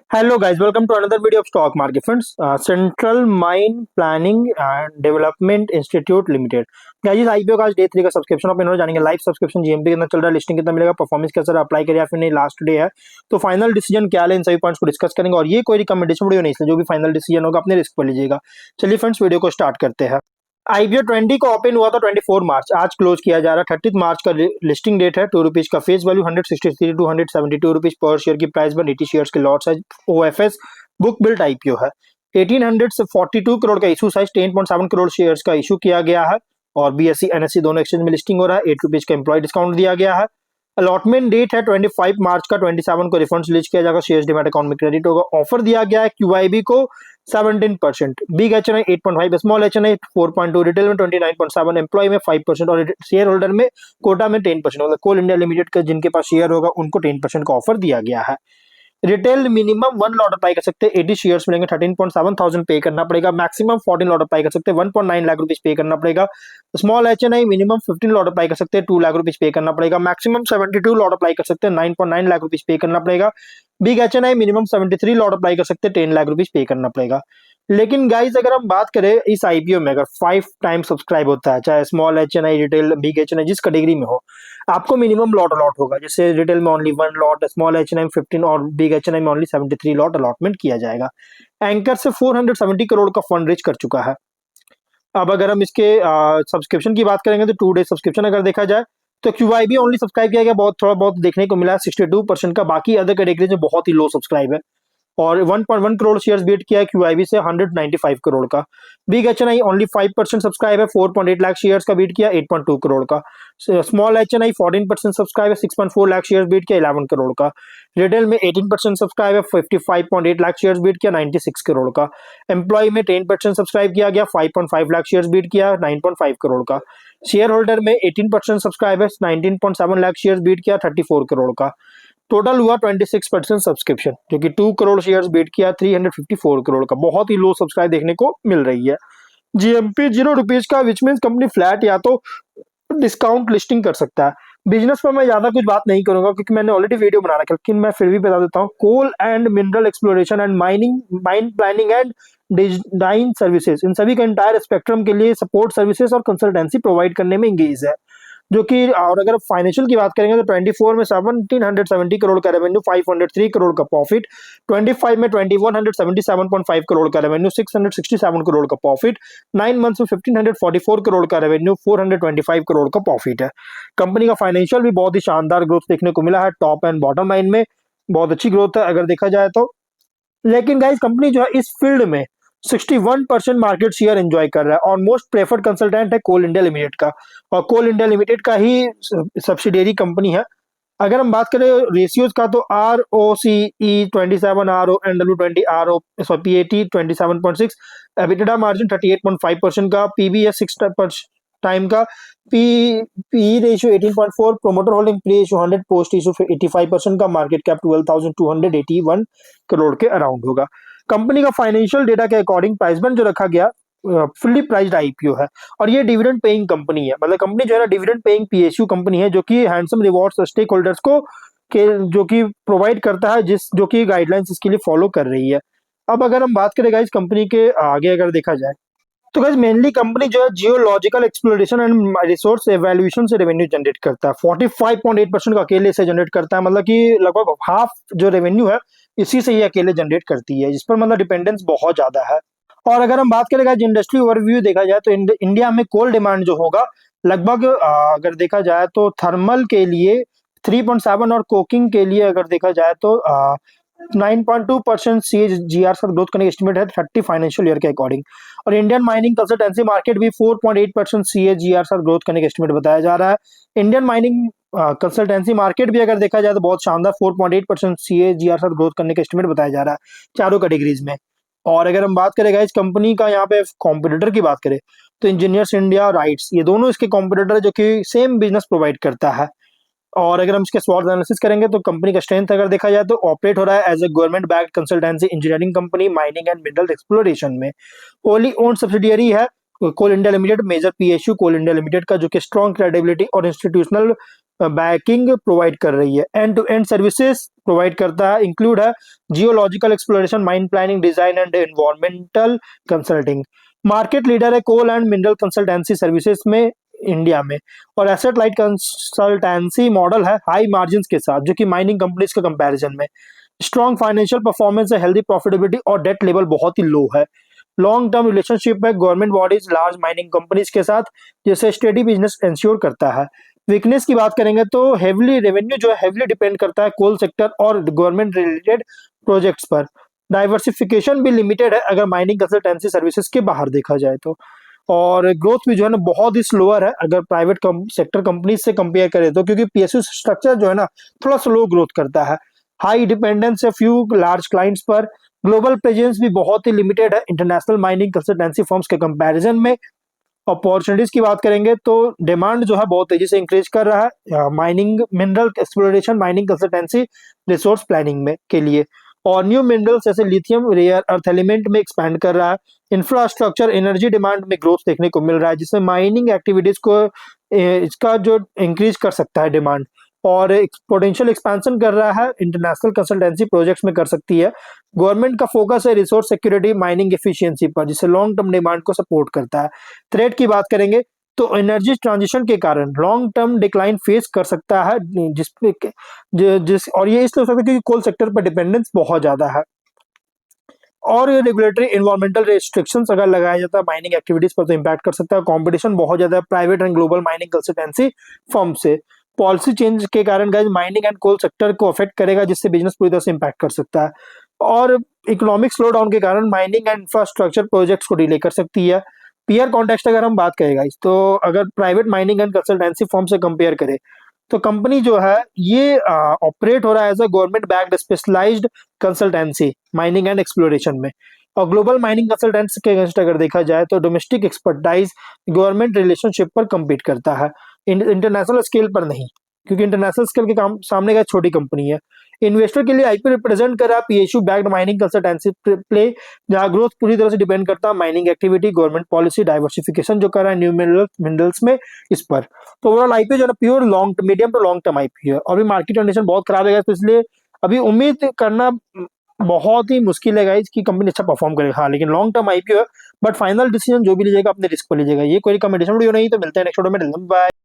Hello guys, welcome to another video of stock market friends. Central Mine Planning and Development Institute Limited. Guys IPO का आज day 3 का subscription आप इन्होंने जानेंगे live subscription GMP कितना चल रहा है, लिस्टिंग कितना मिलेगा, परफॉर्मेंस कैसा रहा, अप्लाई करिए या फिर नहीं, लास्ट डे है तो फाइनल डिसीजन क्या है, इन सभी पॉइंट्स को डिस्कस करेंगे। और ये कोई रिकमेंडेशन वीडियो नहीं है, जो भी फाइनल डिसीजन होगा अपने रिस्क पर लीजिएगा। चलिए फ्रेंड्स वीडियो को स्टार्ट करते हैं। आईपीओ 20 को ओपन हुआ था 24 मार्च, आज क्लोज किया जा रहा है। 30 मार्च का लिस्टिंग डेट है। ₹2 का फेस वैल्यू 163 टू 172 रुपीज पर शेयर की प्राइस पर 80 शेयर्स के lot size OFS book built IPO है। 1800 से 42 करोड़ का इशू साइज 10.7 करोड़ शेयर्स का इशू किया गया है और बीएससी एनएससी दोनों एक्सचेंज में लिस्टिंग हो रहा है। ₹8 का एम्प्लॉय डिस्काउंट दिया गया है। अलॉटमेंट डेट है 25 मार्च का, 27 को रिफंड्स रिलीज किया जाएगा, शेयर्स डीमैट अकाउंट में क्रेडिट होगा। ऑफर दिया गया है क्यूआईबी को 17%, big HNI 8.5, small HNI 4.2, retail में 29.7, एम्प्लॉय में 5% और शेयर होल्डर में कोटा में 10%, मतलब कोल इंडिया लिमिटेड का जिनके पास शेयर होगा उनको 10% का ऑफर दिया गया है। रिटेल मिनिमम 1 लॉट अप्लाई कर सकते हैं, 80 शेयर्स मिलेंगे, 13.7 थाउजेंड पे करना पड़ेगा। मैक्सिमम 14 लॉट अप्लाई कर सकते हैं, 1.9 लाख रुपीज पे करना पड़ेगा। Small HNI minimum 15 lot apply कर सकते हैं, 2 लाख रुपीज पे करना पड़ेगा। मैक्सिमम 72 लॉट अप्लाई कर सकते हैं, 9.9 लाख रुपीज पे करना पड़ेगा। Big HNI minimum 73 lot apply कर सकते हैं, 10 लाख रुपीज पे करना पड़ेगा। लेकिन गाइज अगर हम बात करें इस आईपीओ में, अगर 5 टाइम सब्सक्राइब होता है, चाहे small HNI, retail, big HNI जिस कैटेगरी में हो, आपको मिनिमम लॉट अलॉट होगा। जैसे रिटेल में ओनली 1 लॉट, स्मॉल एचएनआई में 15 और बिग एचएनआई में ओनली 73 लॉट अलॉटमेंट किया जाएगा। एंकर से 470 करोड़ का फंड रेज कर चुका है। अब अगर हम इसके सब्सक्रिप्शन की बात करेंगे तो 2 डे सब्सक्रिप्शन अगर देखा जाए तो क्यूआईबी ओनली सब्सक्राइब किया गया, बहुत थोड़ा बहुत देखने को मिला है 62% का। बाकी अदर कैटेगरीज में बहुत ही लो सब्सक्राइब है और 1.1 करोड़ शेयर्स बीट किया है क्यूआईबी से 195 करोड़ का। बिग एचएनआई ओनली 5% सब्सक्राइब है, 4.8 लाख शेयर्स का बीट किया 8.2 करोड़ का। स्मॉल एचएनआई 14% सब्सक्राइब है, 6.4 लाख शेयर्स बीट किया 11 करोड़ का। रिटेल में 18% सब्सक्राइब है, 55.8 लाख शेयर्स बीट किया 96 करोड़ का। एम्प्लॉय में 10% सब्सक्राइब किया गया, 5.5 लाख शेयर्स बीट किया 9.5 करोड़ का। शेयर होल्डर में 18% सब्सक्राइब है, 19.7 लाख शेयर्स बीट किया 34 करोड़ का। टोटल हुआ 26% सब्सक्रिप्शन, जो कि 2 करोड़ शेयर्स बीट किया 354 करोड़ का। बहुत ही लो सब्सक्राइब देखने को मिल रही है। जीएमपी ₹0 का, विच मीन्स कंपनी फ्लैट या तो डिस्काउंट लिस्टिंग कर सकता है। बिजनेस पर मैं ज्यादा कुछ बात नहीं करूंगा क्योंकि मैंने ऑलरेडी वीडियो बना रखा है, लेकिन मैं फिर भी बता देता हूँ। Coal and mineral exploration and mining, mine planning and design services, इन सभी का एंटायर स्पेक्ट्रम के लिए सपोर्ट सर्विसेज और कंसल्टेंसी प्रोवाइड करने में इंगेज है। जो कि, और अगर फाइनेंशियल की बात करेंगे तो 24 में 1770 करोड़ का रेवेन्यू, 503 करोड़ का प्रॉफिट। 25 में 2177.5 करोड़ का रेवेन्यू, 667 करोड़ का प्रॉफिट। 9 मंथ्स में 1544 करोड़ का रेवेन्यू, 425 करोड़ का प्रॉफिट है। कंपनी का फाइनेंशियल भी बहुत ही शानदार ग्रोथ देखने को मिला है, टॉप एंड बॉटम लाइन में बहुत अच्छी ग्रोथ है अगर देखा जाए तो। लेकिन गाइस कंपनी जो है इस फील्ड में 61% मार्केट शेयर एंजॉय कर रहा है और मोस्ट प्रेफर्ड कंसल्टेंट है कोल इंडिया लिमिटेड का, और कोल इंडिया लिमिटेड का ही सब्सिडियरी कंपनी है। अगर हम बात करें रेशियोज का तो R O C E 27, R O N W 20, R O P A T 27.6, EBITDA margin 38.5% का, पीबीएस 6 टाइम का, P ratio 18.4, promoter holding pre ratio 100, post issue 85% का, मार्केट कैप 12,281 करोड़ के अराउंड होगा। कंपनी का फाइनेंशियल डेटा के according price band जो रखा गया फुल्ली प्राइस्ड आईपीओ है और ये डिविडेंड पेइंग कंपनी है। मतलब कंपनी जो है ना डिविडेंड पेइंग पीएसयू कंपनी है, जो कि हैंडसम रिवॉर्ड्स स्टेक होल्डर्स को के जो कि प्रोवाइड करता है, जो कि गाइडलाइंस इसके लिए फॉलो कर रही है। अब अगर हम बात करें इस कंपनी के आगे अगर देखा जाए तो गाइस मेनली कंपनी जो है geological exploration and resource evaluation से रेवेन्यू जनरेट करता है। 45.8% का अकेले से जनरेट करता है, मतलब कि लगभग हाफ जो रेवेन्यू है इसी से ये अकेले जनरेट करती है, जिस पर मतलब डिपेंडेंस बहुत ज्यादा है। और अगर हम बात करें गाइस इंडस्ट्री ओवरव्यू देखा जाए तो इंडिया में कोल डिमांड जो होगा लगभग अगर देखा जाए तो थर्मल के लिए 3.7 और कोकिंग के लिए अगर देखा जाए तो 9.2% CAGR का ग्रोथ करने का एस्टिमेट है 30 फाइनेंशियल ईयर के अकॉर्डिंग। और इंडियन माइनिंग कंसल्टेंसी मार्केट भी 4.8% CAGR का ग्रोथ करने का एस्टिमेट बताया जा रहा है। इंडियन माइनिंग कंसल्टेंसी मार्केट भी अगर देखा जाए तो बहुत शानदार 4.8% CAGR का ग्रोथ करने का एस्टिमेट बताया जा रहा है चारों कैटेगरीज में। और अगर हम बात करें इस कंपनी का यहाँ पे कॉम्पिटिटर की बात करें तो इंजीनियर्स इंडिया, राइट्स, ये दोनों इसके कॉम्पिटिटर जो कि सेम बिजनेस प्रोवाइड करता है। और अगर हम इसके स्वॉट एनालिसिस करेंगे तो कंपनी का स्ट्रेंथ अगर देखा जाए तो ऑपरेट हो रहा है as a government backed consultancy engineering company mining and mineral exploration में। होली ओन्ड सब्सिडियरी है Coal India Limited, major PSU Coal India Limited का, जो कि स्ट्रॉन्ग क्रेडिबिलिटी और इंस्टीट्यूशनल बैकिंग प्रोवाइड कर रही है। End to end services provide करता है, इंक्लूड है geological exploration, mine planning, design and environmental consulting. Market leader है coal and mineral consultancy services में इंडिया में। और एसेट लाइट कंसल्टेंसी मॉडल है हाई मार्जिन के साथ, जो कि माइनिंग कंपनीज के कंपैरिजन में। स्ट्रॉन्ग फाइनेंशियल परफॉर्मेंस है, हेल्दी प्रॉफिटेबिलिटी और डेट लेवल बहुत ही लो है। लॉन्ग टर्म रिलेशनशिप है government bodies large mining companies के साथ, जिससे स्टेडी बिजनेस इंश्योर करता है। वीकनेस की बात करेंगे तो हेवली रेवेन्यू जो है हेवली डिपेंड करता है कोल सेक्टर और गवर्नमेंट रिलेटेड प्रोजेक्ट्स पर। डाइवर्सिफिकेशन भी लिमिटेड है अगर माइनिंग कंसल्टेंसी सर्विसेज के बाहर देखा जाए तो। और ग्रोथ भी जो है ना बहुत ही स्लोअर है अगर प्राइवेट सेक्टर कंपनीज से कंपेयर करें तो, क्योंकि पीएसयू स्ट्रक्चर जो है ना थोड़ा स्लो ग्रोथ करता है। हाई डिपेंडेंस है फ्यू लार्ज क्लाइंट्स पर। ग्लोबल प्रेजेंस भी बहुत ही लिमिटेड है इंटरनेशनल माइनिंग कंसल्टेंसी फर्म्स के कंपैरिजन में। अपॉर्चुनिटीज की बात करेंगे तो डिमांड जो है बहुत तेजी से इंक्रीज कर रहा है mining, mineral exploration, mining consultancy, resource planning में के लिए। और न्यू मिनरल्स जैसे लिथियम, रेयर अर्थ एलिमेंट में एक्सपैंड कर रहा है। इंफ्रास्ट्रक्चर, एनर्जी डिमांड में ग्रोथ देखने को मिल रहा है, जिससे माइनिंग एक्टिविटीज को इसका जो इंक्रीज कर सकता है डिमांड। और पोटेंशियल एक्सपेंशन कर रहा है इंटरनेशनल कंसल्टेंसी प्रोजेक्ट्स में कर सकती है। गवर्नमेंट का फोकस है रिसोर्स सिक्योरिटी, माइनिंग एफिशिएंसी पर, जिससे लॉन्ग टर्म डिमांड को सपोर्ट करता है। थ्रेट की बात करेंगे तो एनर्जी ट्रांजिशन के कारण लॉन्ग टर्म डिक्लाइन फेस कर सकता है, जिसपे जिस और ये इसलिए हो सकता है क्योंकि कोल सेक्टर पर डिपेंडेंस बहुत ज्यादा है। और ये रेगुलेटरी एनवायरमेंटल रेस्ट्रिक्शंस अगर लगाया जाता है माइनिंग एक्टिविटीज पर तो इम्पैक्ट कर सकता है। कंपटीशन बहुत ज्यादा है private and global mining consultancy firm से। पॉलिसी चेंज के कारण guys mining and coal sector को अफेक्ट करेगा, जिससे बिजनेस पूरी तरह से इम्पैक्ट कर सकता है। और इकोनॉमिक स्लो डाउन के कारण माइनिंग एंड इंफ्रास्ट्रक्चर प्रोजेक्ट्स को डिले कर सकती है। पीयर कॉन्टेक्स्ट अगर हम बात करें गाइस तो अगर private mining and consultancy firm से कंपेयर करें तो कंपनी जो है ये ऑपरेट हो रहा है as a government backed specialized consultancy mining and exploration में। और ग्लोबल माइनिंग कंसल्टेंसी के अगेंस्ट अगर देखा जाए तो डोमेस्टिक एक्सपर्टाइज गवर्नमेंट रिलेशनशिप पर compete करता है, इंटरनेशनल स्केल पर नहीं, क्योंकि इंटरनेशनल स्केल के काम सामने का छोटी कंपनी है। इन्वेस्टर के लिए आईपी रिप्रेजेंट कर रहा है PSU backed mining consultancy play, जहां ग्रोथ पूरी तरह से डिपेंड करता है mining activity, government policy, diversification जो कर रहा है न्यू मिनरल्स में इस पर। तो ओवरऑल आईपीओ जो है pure long medium to long term IPO है। और अभी मार्केट कंडीशन बहुत खराब है तो इसलिए अभी उम्मीद करना बहुत ही मुश्किल है गाइस कि कंपनी अच्छा परफॉर्म करेगा। हाँ लेकिन लॉन्ग टर्म आईपीओ है, बट फाइनल डिसीजन जो भी लीजिएगा अपने रिस्क पर लीजिएगा। ये कोई रिकमेंडेशन वीडियो नहीं, तो मिलते हैं नेक्स्ट वीडियो में। बाय।